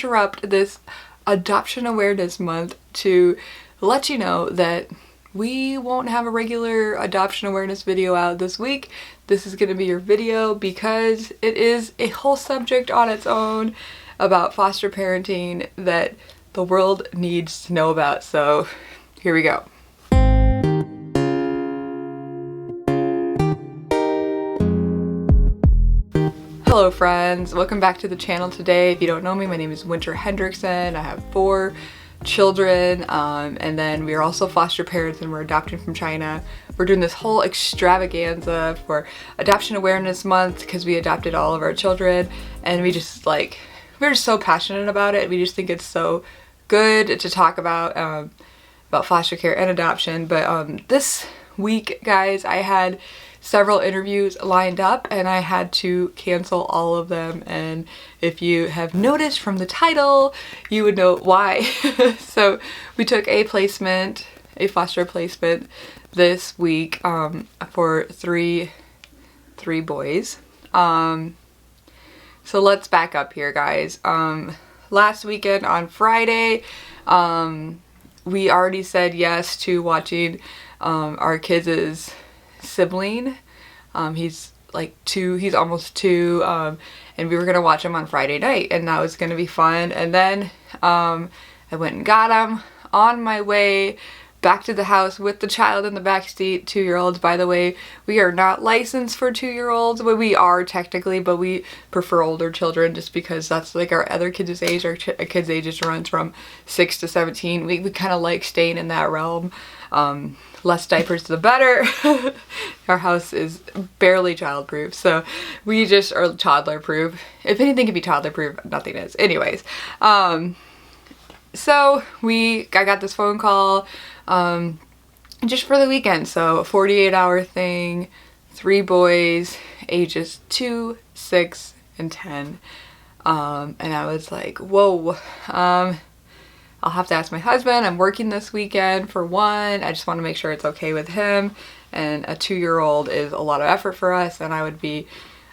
interrupt this Adoption Awareness Month to let you know that we won't have a regular adoption awareness video out this week. This is going to be your video because it is a whole subject on its own about foster parenting that the world needs to know about. So here we go. Hello friends, welcome back to the channel today. If you don't know me, my name is Hendrickson. I have 4 children, and then we are also foster parents and we're adopting from China. We're doing this whole extravaganza for Adoption Awareness Month because we adopted all of our children, and we're just so passionate about it. We just think it's so good to talk about foster care and adoption. But this week, guys, I had several interviews lined up and I had to cancel all of them, and if you have noticed from the title you would know why. So we took a foster placement this week for three boys. So let's back up here, guys. Last weekend on Friday we already said yes to watching our kids' sibling. He's almost 2, and we were gonna watch him on Friday night, and that was gonna be fun. And then I went and got him. On my way back to the house with the child in the back seat, 2-year-olds, by the way. We are not licensed for 2-year-olds. Well, we are technically, but we prefer older children just because that's like our other kids' age. Our kids' ages runs from 6 to 17. We kind of like staying in that realm. Less diapers the better. Our house is barely childproof, so we just are toddler-proof. If anything can be toddler-proof, nothing is. Anyways, so I got this phone call just for the weekend. So a 48-hour thing, 3 boys, ages 2, 6, and 10. And I was like, whoa. I'll have to ask my husband. I'm working this weekend for one. I just want to make sure it's okay with him. And a 2-year-old is a lot of effort for us, and I would be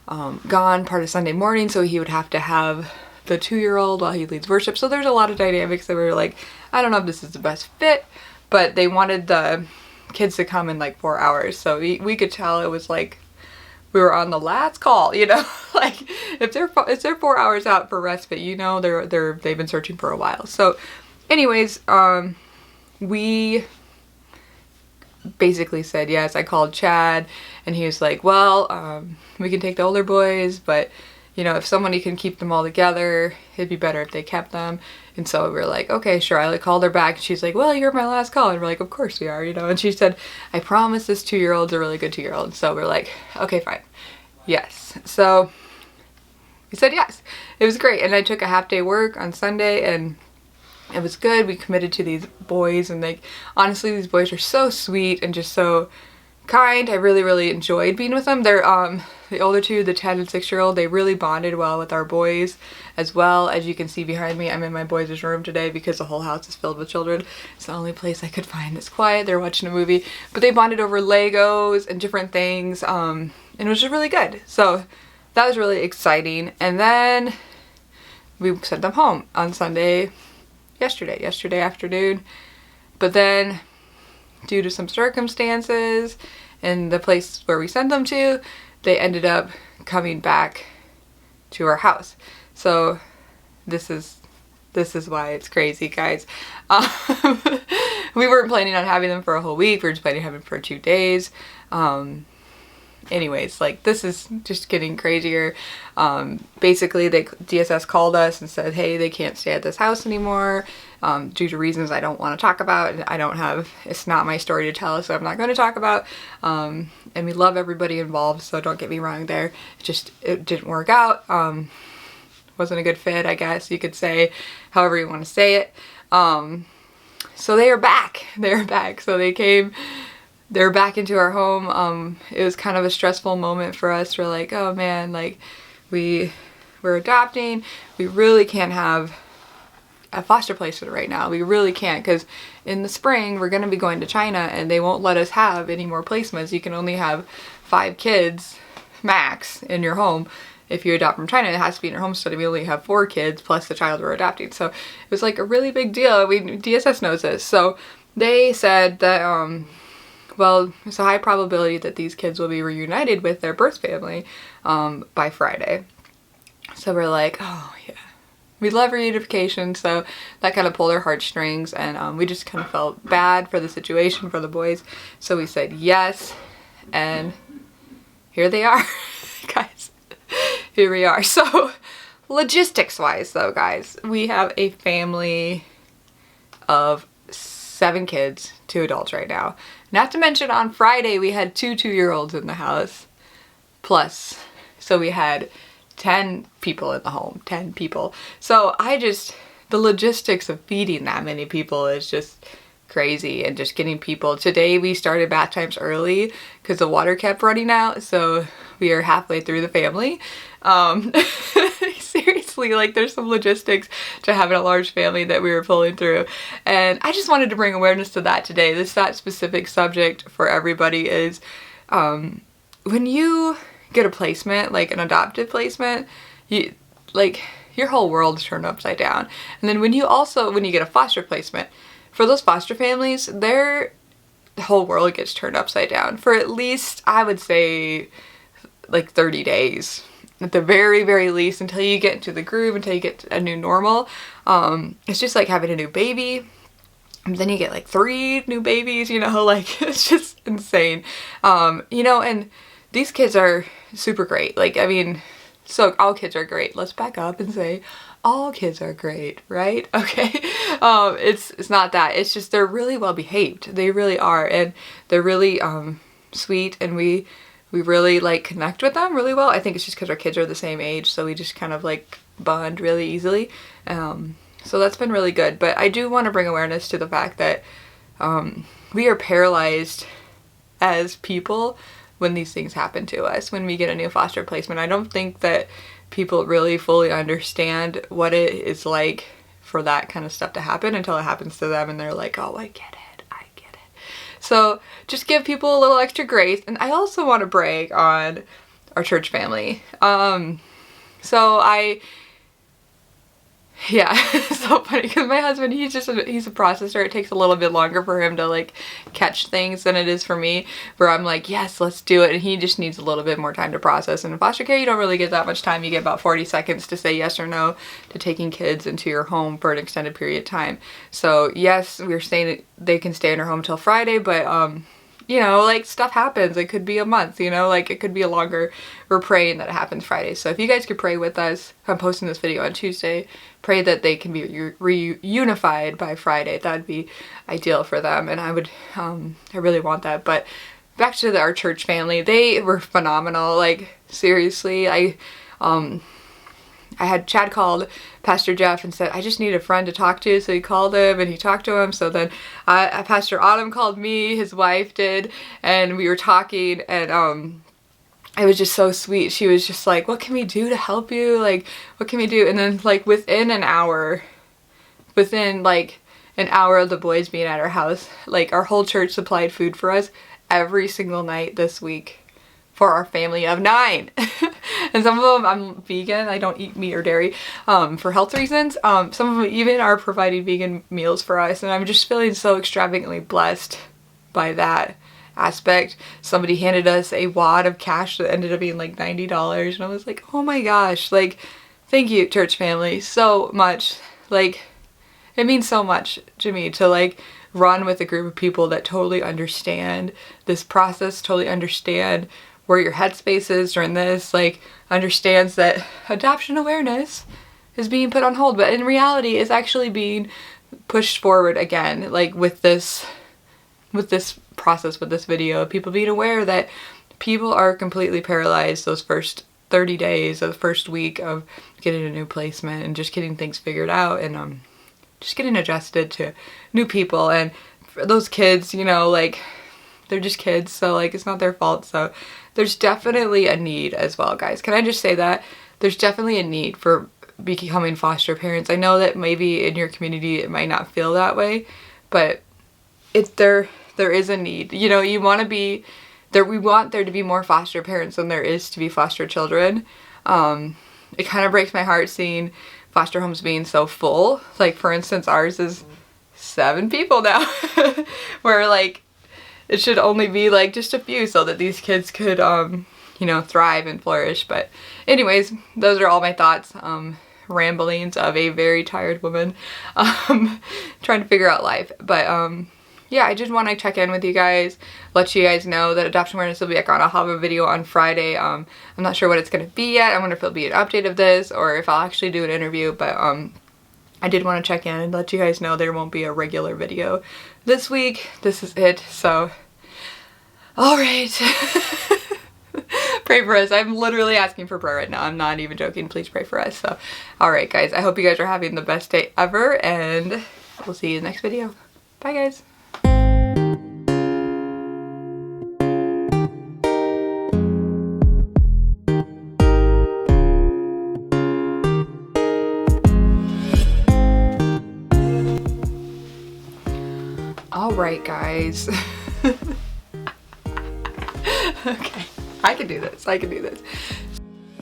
gone part of Sunday morning, so he would have to have the 2-year-old while he leads worship. So there's a lot of dynamics that we were like, I don't know if this is the best fit, but they wanted the kids to come in like 4 hours. So we could tell it was like we were on the last call, you know. Like if they're 4 hours out for respite, you know, they've been searching for a while. So anyways, we basically said yes. I called Chad and he was like, well, we can take the older boys, but you know, if somebody can keep them all together, it'd be better if they kept them. And so we were like, okay, sure. I called her back and she's like, well, you're my last call. And we're like, of course we are, you know. And she said, I promise this 2-year-old's a really good 2-year-old. So we're like, okay, fine. Yes. So we said yes. It was great. And I took a half-day work on Sunday and it was good. We committed to these boys, and honestly, these boys are so sweet and just so kind. I really, really enjoyed being with them. They're the older 2, the 10 and 6-year-old, they really bonded well with our boys as well. As you can see behind me, I'm in my boys' room today because the whole house is filled with children. It's the only place I could find that's quiet. They're watching a movie, but they bonded over Legos and different things, and it was just really good. So that was really exciting. And then we sent them home on yesterday afternoon. But then due to some circumstances in the place where we sent them to, they ended up coming back to our house. So this is why it's crazy, guys. We weren't planning on having them for a whole week. We were just planning on having them for 2 days. Anyways, like, this is just getting crazier. Basically, DSS called us and said, hey, they can't stay at this house anymore due to reasons I don't want to talk about. It's not my story to tell, so I'm not going to talk about. And we love everybody involved, so don't get me wrong there. It didn't work out. Wasn't a good fit, I guess you could say, however you want to say it. So they are back. They're back. So they're back into our home. It was kind of a stressful moment for us. We're like, oh man, like we're adopting. We really can't have a foster placement right now. We really can't, because in the spring we're going to be going to China and they won't let us have any more placements. You can only have 5 kids max in your home, if you adopt from China, it has to be in your home study. We only have 4 kids plus the child we're adopting. So it was like a really big deal. DSS knows this. So they said that, well, there's a high probability that these kids will be reunited with their birth family by Friday. So we're like, oh yeah. We love reunification, so that kind of pulled our heartstrings, and we just kind of felt bad for the situation for the boys. So we said yes, and here they are, guys. Here we are. So logistics-wise, though, guys, we have a family of 7 kids, 2 adults right now. Not to mention on Friday we had 2 2-year-olds in the house, plus, so we had 10 people in the home, 10 people. So the logistics of feeding that many people is just crazy, and just getting people. Today we started bath times early because the water kept running out, so we are halfway through the family. Seriously, like there's some logistics to having a large family that we were pulling through, and I just wanted to bring awareness to that today. That specific subject for everybody is when you get a placement, like an adoptive placement, your whole world's turned upside down. And then when you get a foster placement, for those foster families, the whole world gets turned upside down for at least, I would say, like 30 days. At the very, very least, until you get into the groove, until you get a new normal. It's just like having a new baby. And then you get like 3 new babies, like it's just insane. And these kids are super great. So all kids are great. Let's back up and say all kids are great, right? Okay. It's not that. It's just they're really well behaved. They really are, and they're really sweet, and we really like connect with them really well. I think it's just because our kids are the same age, so we just kind of like bond really easily. So that's been really good. But I do want to bring awareness to the fact that we are paralyzed as people when these things happen to us, when we get a new foster placement. I don't think that people really fully understand what it is like for that kind of stuff to happen until it happens to them, and they're like, oh, I get it. So just give people a little extra grace. And I also want to brag on our church family. It's so funny because my husband, he's a processor. It takes a little bit longer for him to like catch things than it is for me, where I'm like, yes, let's do it. And he just needs a little bit more time to process. And in foster care, you don't really get that much time. You get about 40 seconds to say yes or no to taking kids into your home for an extended period of time. So yes, we're saying that they can stay in our home till Friday, but like stuff happens. It could be a month, it could be a longer. We're praying that it happens Friday. So if you guys could pray with us, I'm posting this video on Tuesday, pray that they can be reunified by Friday. That would be ideal for them. And I really want that. But back to our church family, they were phenomenal. Like seriously, I had Chad called Pastor Jeff and said, I just need a friend to talk to. So he called him and he talked to him. So then Pastor Autumn called me, his wife did, and we were talking, and it was just so sweet. She was just like, what can we do to help you? Like, what can we do? And then like within an hour of the boys being at our house, like our whole church supplied food for us every single night this week for our family of 9. And some of them, I'm vegan, I don't eat meat or dairy for health reasons. Some of them even are providing vegan meals for us, and I'm just feeling so extravagantly blessed by that aspect. Somebody handed us a wad of cash that ended up being like $90, and I was like, oh my gosh, like thank you, church family, so much. Like it means so much to me to like run with a group of people that totally understand this process, totally understand where your headspace is during this, like understands that adoption awareness is being put on hold, but in reality is actually being pushed forward again, like with this process, with this video, people being aware that people are completely paralyzed those first 30 days of the first week of getting a new placement and just getting things figured out, and just getting adjusted to new people. And for those kids, like they're just kids, so like it's not their fault. So there's definitely a need as well, guys. Can I just say that? There's definitely a need for becoming foster parents. I know that maybe in your community it might not feel that way, but there is a need. You want to be there. We want there to be more foster parents than there is to be foster children. It kind of breaks my heart seeing foster homes being so full. Like, for instance, ours is 7 people now, where like it should only be like just a few so that these kids could, you know, thrive and flourish. But anyways, those are all my thoughts, ramblings of a very tired woman, trying to figure out life. But yeah, I just want to check in with you guys, let you guys know that Adoption Awareness will be back on. I'll have a video on Friday. I'm not sure what it's going to be yet. I wonder if it'll be an update of this or if I'll actually do an interview, but I did want to check in and let you guys know there won't be a regular video this week. This is it, so alright. Pray for us. I'm literally asking for prayer right now. I'm not even joking. Please pray for us. So, alright guys, I hope you guys are having the best day ever, and we'll see you in the next video. Bye guys. Alright guys. Okay, I can do this.